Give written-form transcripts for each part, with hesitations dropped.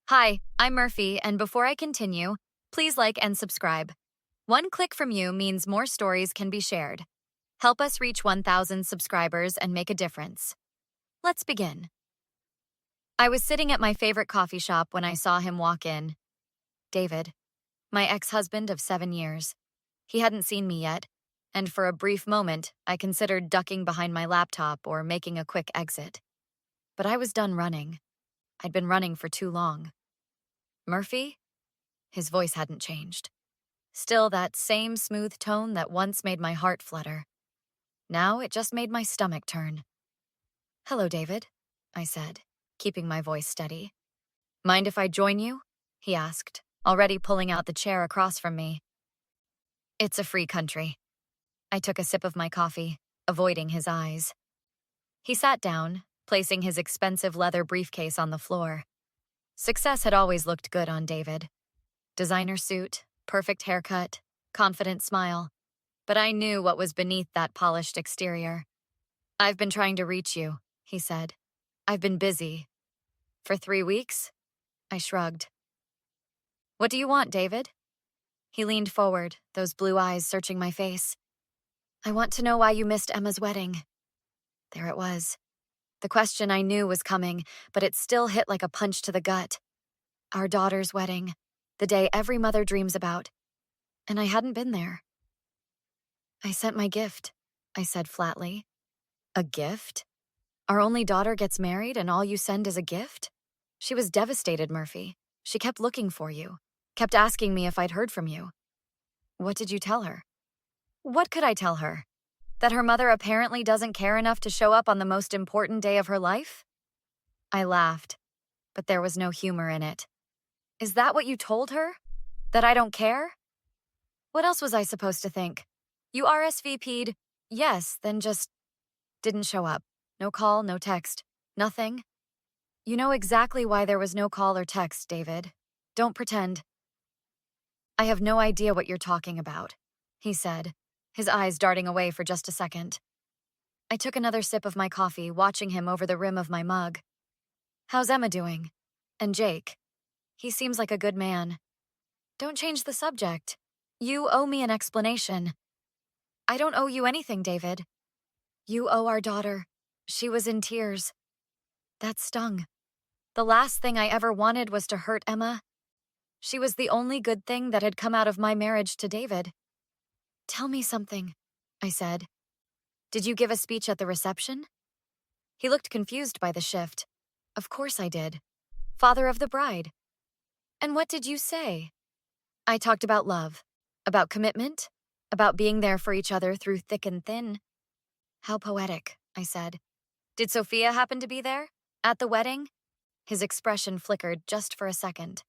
Hi, I'm Murphy, and before I continue, please like and subscribe. One click from you means more stories can be shared. Help us reach 1,000 subscribers and make a difference. Let's begin. I was sitting at my favorite coffee shop when I saw him walk in. David, my ex-husband of 7 years. He hadn't seen me yet, and for a brief moment, I considered ducking behind my laptop or making a quick exit. But I was done running. I'd been running for too long. Murphy? His voice hadn't changed. Still that same smooth tone that once made my heart flutter. Now it just made my stomach turn. "Hello, David," I said, keeping my voice steady. "Mind if I join you?" he asked, already pulling out the chair across from me. "It's a free country." I took a sip of my coffee, avoiding his eyes. He sat down, placing his expensive leather briefcase on the floor. Success had always looked good on David. Designer suit, perfect haircut, confident smile. But I knew what was beneath that polished exterior. "I've been trying to reach you," he said. "I've been busy." "For 3 weeks?" I shrugged. "What do you want, David?" He leaned forward, those blue eyes searching my face. "I want to know why you missed Emma's wedding." There it was. The question I knew was coming, but it still hit like a punch to the gut. Our daughter's wedding, the day every mother dreams about. And I hadn't been there. "I sent my gift," I said flatly. "A gift? Our only daughter gets married and all you send is a gift?" She was devastated, Murphy. She kept looking for you, kept asking me if I'd heard from you. "What did you tell her?" "What could I tell her? That her mother apparently doesn't care enough to show up on the most important day of her life?" I laughed, but there was no humor in it. "Is that what you told her? That I don't care?" What else was I supposed to think? You RSVP'd, yes, then just didn't show up. No call, no text, nothing. You know exactly why there was no call or text, David. Don't pretend. "I have no idea what you're talking about," he said, his eyes darting away for just a second. I took another sip of my coffee, watching him over the rim of my mug. "How's Emma doing? And Jake? He seems like a good man." "Don't change the subject. You owe me an explanation." "I don't owe you anything, David." "You owe our daughter. She was in tears." That stung. The last thing I ever wanted was to hurt Emma. She was the only good thing that had come out of my marriage to David. "Tell me something," I said. "Did you give a speech at the reception?" He looked confused by the shift. "Of course I did. Father of the bride." "And what did you say?" "I talked about love, about commitment, about being there for each other through thick and thin." "How poetic," I said. "Did Sophia happen to be there? At the wedding?" His expression flickered just for a second.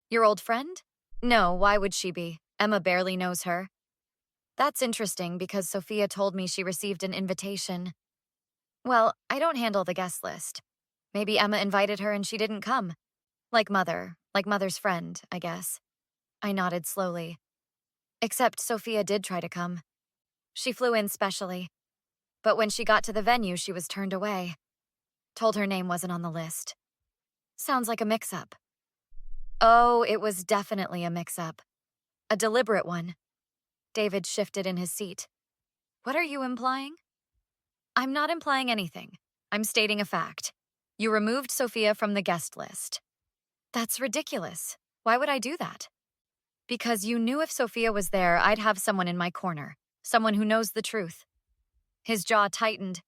"Your old friend?" "No, why would she be? Emma barely knows her." "That's interesting because Sophia told me she received an invitation." "Well, I don't handle the guest list. Maybe Emma invited her and she didn't come. Like mother's friend, I guess." I nodded slowly. "Except Sophia did try to come. She flew in specially. But when she got to the venue, she was turned away. Told her name wasn't on the list." "Sounds like a mix-up." "Oh, it was definitely a mix-up. A deliberate one." David shifted in his seat. "What are you implying?" "I'm not implying anything. I'm stating a fact. You removed Sophia from the guest list." "That's ridiculous. Why would I do that?" "Because you knew if Sophia was there, I'd have someone in my corner. Someone who knows the truth." His jaw tightened.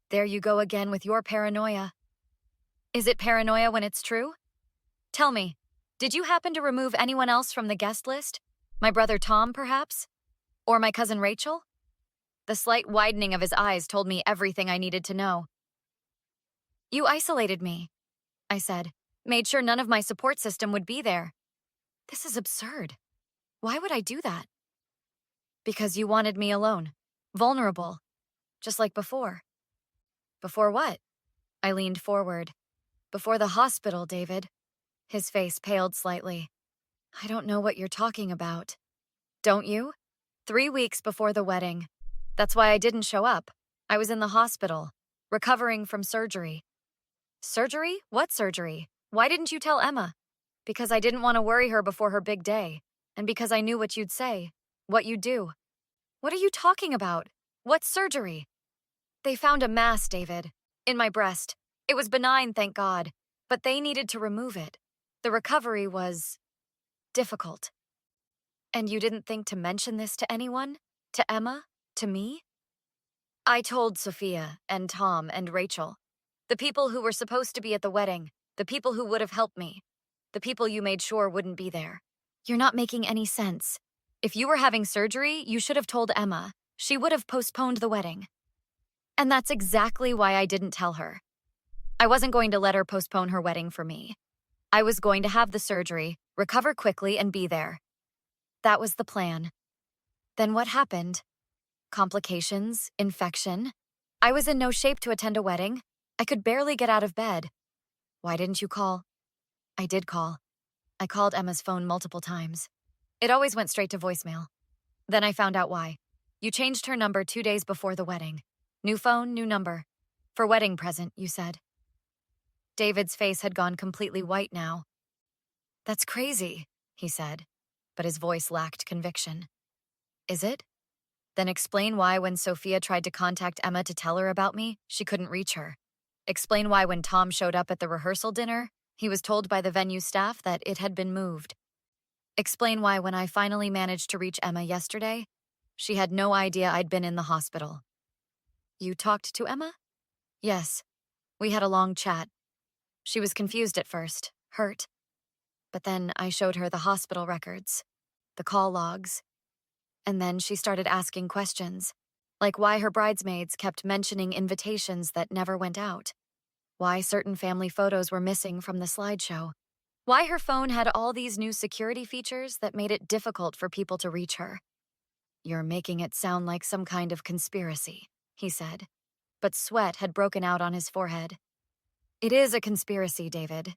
"There you go again with your paranoia." "Is it paranoia when it's true? Tell me, did you happen to remove anyone else from the guest list? My brother Tom, perhaps? Or my cousin Rachel?" The slight widening of his eyes told me everything I needed to know. "You isolated me," I said. "Made sure none of my support system would be there." "This is absurd. Why would I do that?" "Because you wanted me alone. Vulnerable. Just like before." "Before what?" I leaned forward. "Before the hospital, David." His face paled slightly. "I don't know what you're talking about." "Don't you? 3 weeks before the wedding. That's why I didn't show up. I was in the hospital, recovering from surgery." "Surgery? What surgery?" Why didn't you tell Emma? Because I didn't want to worry her before her big day, and because I knew what you'd say, what you'd do. What are you talking about? What surgery? They found a mass, David, in my breast. It was benign, thank God, but they needed to remove it. The recovery was difficult. And you didn't think to mention this to anyone? To Emma? To me? I told Sophia and Tom and Rachel. The people who were supposed to be at the wedding. The people who would have helped me. The people you made sure wouldn't be there. You're not making any sense. If you were having surgery, you should have told Emma. She would have postponed the wedding. And that's exactly why I didn't tell her. I wasn't going to let her postpone her wedding for me. I was going to have the surgery, recover quickly, and be there. That was the plan. Then what happened? Complications, infection. I was in no shape to attend a wedding. I could barely get out of bed. Why didn't you call? I did call. I called Emma's phone multiple times. It always went straight to voicemail. Then I found out why. You changed her number 2 days before the wedding. New phone, new number. For wedding present, you said. David's face had gone completely white now. That's crazy, he said, but his voice lacked conviction. Is it? Then explain why when Sophia tried to contact Emma to tell her about me, she couldn't reach her. Explain why when Tom showed up at the rehearsal dinner, he was told by the venue staff that it had been moved. Explain why when I finally managed to reach Emma yesterday, she had no idea I'd been in the hospital. You talked to Emma? Yes. We had a long chat. She was confused at first, hurt. But then I showed her the hospital records, the call logs. And then she started asking questions, like why her bridesmaids kept mentioning invitations that never went out, why certain family photos were missing from the slideshow, why her phone had all these new security features that made it difficult for people to reach her. You're making it sound like some kind of conspiracy, he said, but sweat had broken out on his forehead. It is a conspiracy, David.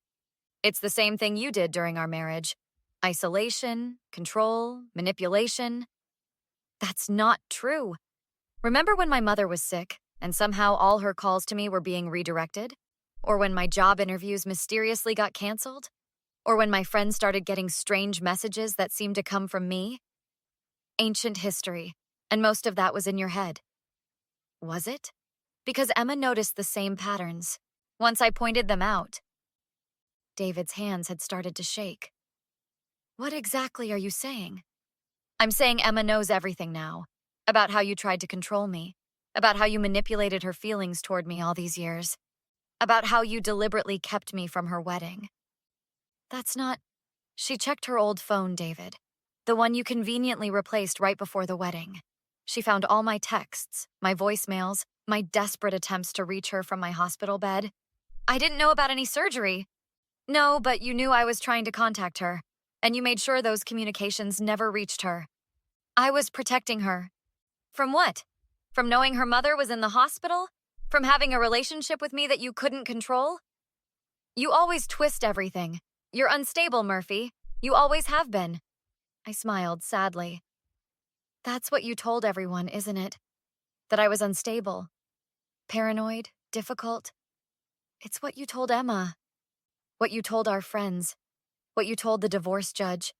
It's the same thing you did during our marriage. Isolation, control, manipulation. That's not true. Remember when my mother was sick, and somehow all her calls to me were being redirected? Or when my job interviews mysteriously got canceled? Or when my friends started getting strange messages that seemed to come from me? Ancient history, and most of that was in your head. Was it? Because Emma noticed the same patterns, once I pointed them out. David's hands had started to shake. What exactly are you saying? I'm saying Emma knows everything now. About how you tried to control me. About how you manipulated her feelings toward me all these years. About how you deliberately kept me from her wedding. That's not... She checked her old phone, David. The one you conveniently replaced right before the wedding. She found all my texts, my voicemails, my desperate attempts to reach her from my hospital bed. I didn't know about any surgery. No, but you knew I was trying to contact her, and you made sure those communications never reached her. I was protecting her. From what? From knowing her mother was in the hospital? From having a relationship with me that you couldn't control? You always twist everything. You're unstable, Murphy. You always have been. I smiled sadly. That's what you told everyone, isn't it? That I was unstable. Paranoid, difficult. It's what you told Emma. What you told our friends. What you told the divorce judge.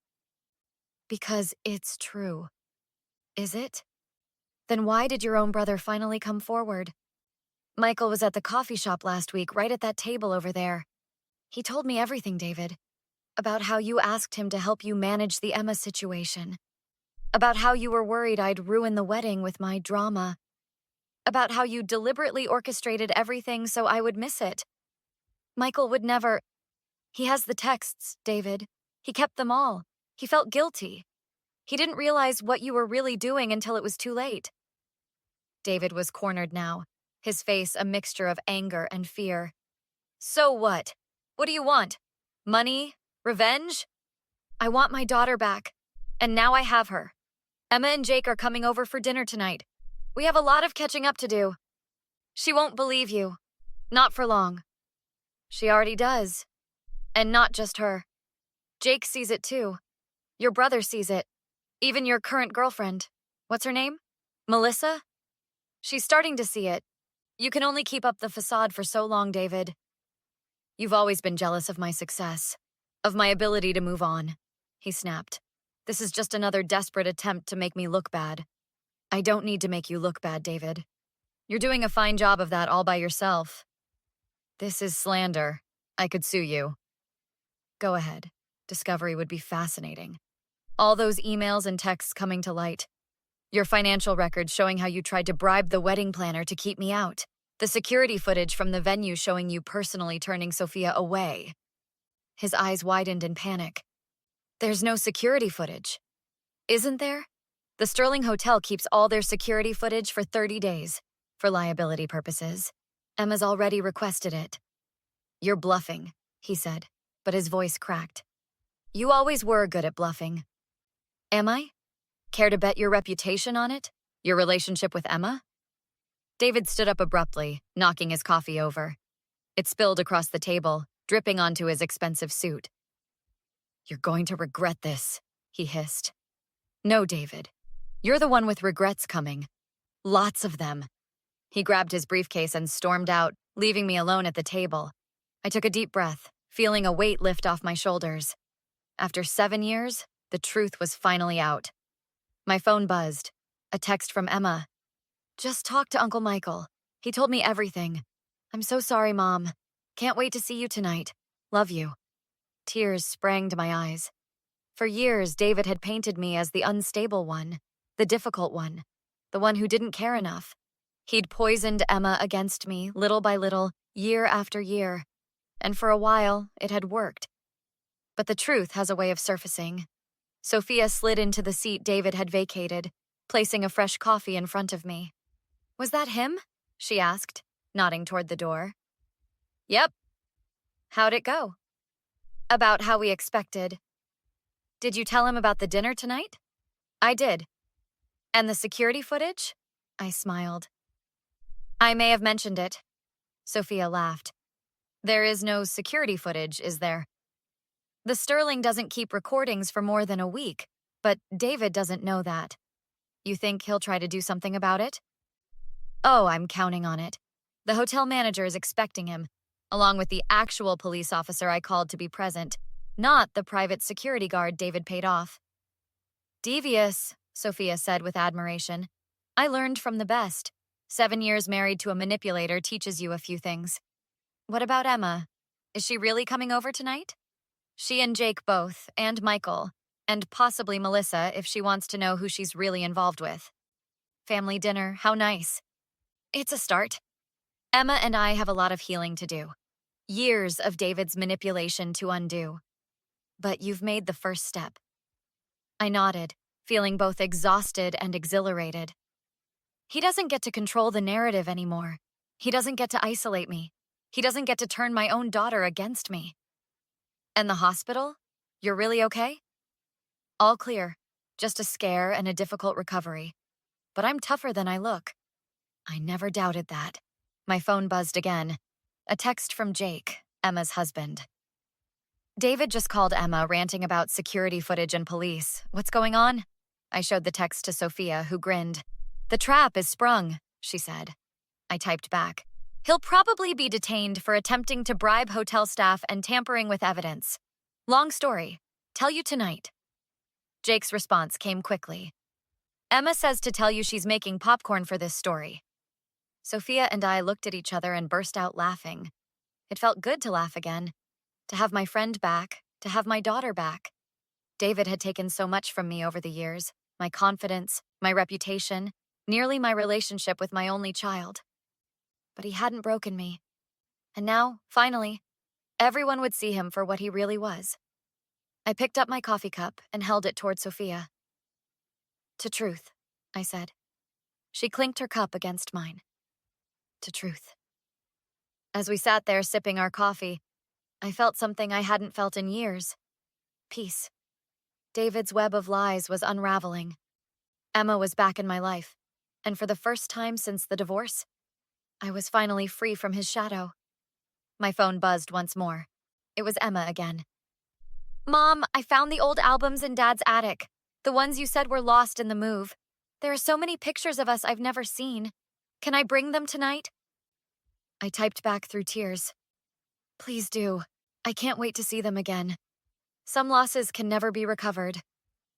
Because it's true. Is it? Then why did your own brother finally come forward? Michael was at the coffee shop last week, right at that table over there. He told me everything, David. About how you asked him to help you manage the Emma situation. About how you were worried I'd ruin the wedding with my drama. About how you deliberately orchestrated everything so I would miss it. Michael would never... He has the texts, David. He kept them all. He felt guilty. He didn't realize what you were really doing until it was too late. David was cornered now, his face a mixture of anger and fear. So what? What do you want? Money? Revenge? I want my daughter back. And now I have her. Emma and Jake are coming over for dinner tonight. We have a lot of catching up to do. She won't believe you. Not for long. She already does. And not just her. Jake sees it too. Your brother sees it. Even your current girlfriend. What's her name? Melissa? She's starting to see it. You can only keep up the facade for so long, David. You've always been jealous of my success, of my ability to move on, he snapped. This is just another desperate attempt to make me look bad. I don't need to make you look bad, David. You're doing a fine job of that all by yourself. This is slander. I could sue you. Go ahead. Discovery would be fascinating. All those emails and texts coming to light. Your financial records showing how you tried to bribe the wedding planner to keep me out. The security footage from the venue showing you personally turning Sophia away. His eyes widened in panic. There's no security footage. Isn't there? The Sterling Hotel keeps all their security footage for 30 days, for liability purposes. Emma's already requested it. You're bluffing, he said, but his voice cracked. You always were good at bluffing. Am I? Care to bet your reputation on it? Your relationship with Emma? David stood up abruptly, knocking his coffee over. It spilled across the table, dripping onto his expensive suit. You're going to regret this, he hissed. No, David. You're the one with regrets coming. Lots of them. He grabbed his briefcase and stormed out, leaving me alone at the table. I took a deep breath, feeling a weight lift off my shoulders. After 7 years, the truth was finally out. My phone buzzed. A text from Emma. Just talked to Uncle Michael. He told me everything. I'm so sorry, Mom. Can't wait to see you tonight. Love you. Tears sprang to my eyes. For years, David had painted me as the unstable one, the difficult one, the one who didn't care enough. He'd poisoned Emma against me, little by little, year after year. And for a while, it had worked. But the truth has a way of surfacing. Sophia slid into the seat David had vacated, placing a fresh coffee in front of me. Was that him? She asked, nodding toward the door. Yep. How'd it go? About how we expected. Did you tell him about the dinner tonight? I did. And the security footage? I smiled. I may have mentioned it. Sophia laughed. There is no security footage, is there? The Sterling doesn't keep recordings for more than a week, but David doesn't know that. You think he'll try to do something about it? Oh, I'm counting on it. The hotel manager is expecting him, along with the actual police officer I called to be present, not the private security guard David paid off. Devious, Sophia said with admiration. I learned from the best. 7 years married to a manipulator teaches you a few things. What about Emma? Is she really coming over tonight? She and Jake both, and Michael, and possibly Melissa if she wants to know who she's really involved with. Family dinner, how nice. It's a start. Emma and I have a lot of healing to do. Years of David's manipulation to undo. But you've made the first step. I nodded, feeling both exhausted and exhilarated. He doesn't get to control the narrative anymore. He doesn't get to isolate me. He doesn't get to turn my own daughter against me. And the hospital? You're really okay? All clear. Just a scare and a difficult recovery. But I'm tougher than I look. I never doubted that. My phone buzzed again. A text from Jake, Emma's husband. David just called Emma, ranting about security footage and police. What's going on? I showed the text to Sophia, who grinned. The trap is sprung, she said. I typed back. He'll probably be detained for attempting to bribe hotel staff and tampering with evidence. Long story. Tell you tonight. Jake's response came quickly. Emma says to tell you she's making popcorn for this story. Sophia and I looked at each other and burst out laughing. It felt good to laugh again, to have my friend back, to have my daughter back. David had taken so much from me over the years, my confidence, my reputation, nearly my relationship with my only child. But he hadn't broken me. And now, finally, everyone would see him for what he really was. I picked up my coffee cup and held it toward Sophia. To truth, I said. She clinked her cup against mine. To truth. As we sat there sipping our coffee, I felt something I hadn't felt in years. Peace. David's web of lies was unraveling. Emma was back in my life, and for the first time since the divorce, I was finally free from his shadow. My phone buzzed once more. It was Emma again. Mom, I found the old albums in Dad's attic, the ones you said were lost in the move. There are so many pictures of us I've never seen. Can I bring them tonight? I typed back through tears. Please do. I can't wait to see them again. Some losses can never be recovered.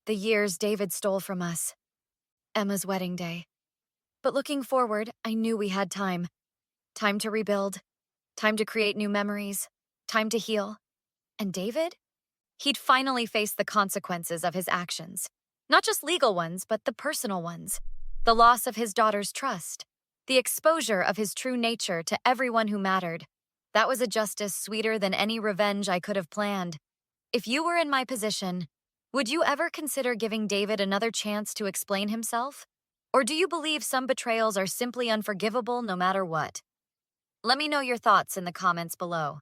The years David stole from us. Emma's wedding day. But looking forward, I knew we had time. Time to rebuild. Time to create new memories. Time to heal. And David? He'd finally face the consequences of his actions. Not just legal ones, but the personal ones. The loss of his daughter's trust. The exposure of his true nature to everyone who mattered. That was a justice sweeter than any revenge I could have planned. If you were in my position, would you ever consider giving David another chance to explain himself? Or do you believe some betrayals are simply unforgivable no matter what? Let me know your thoughts in the comments below.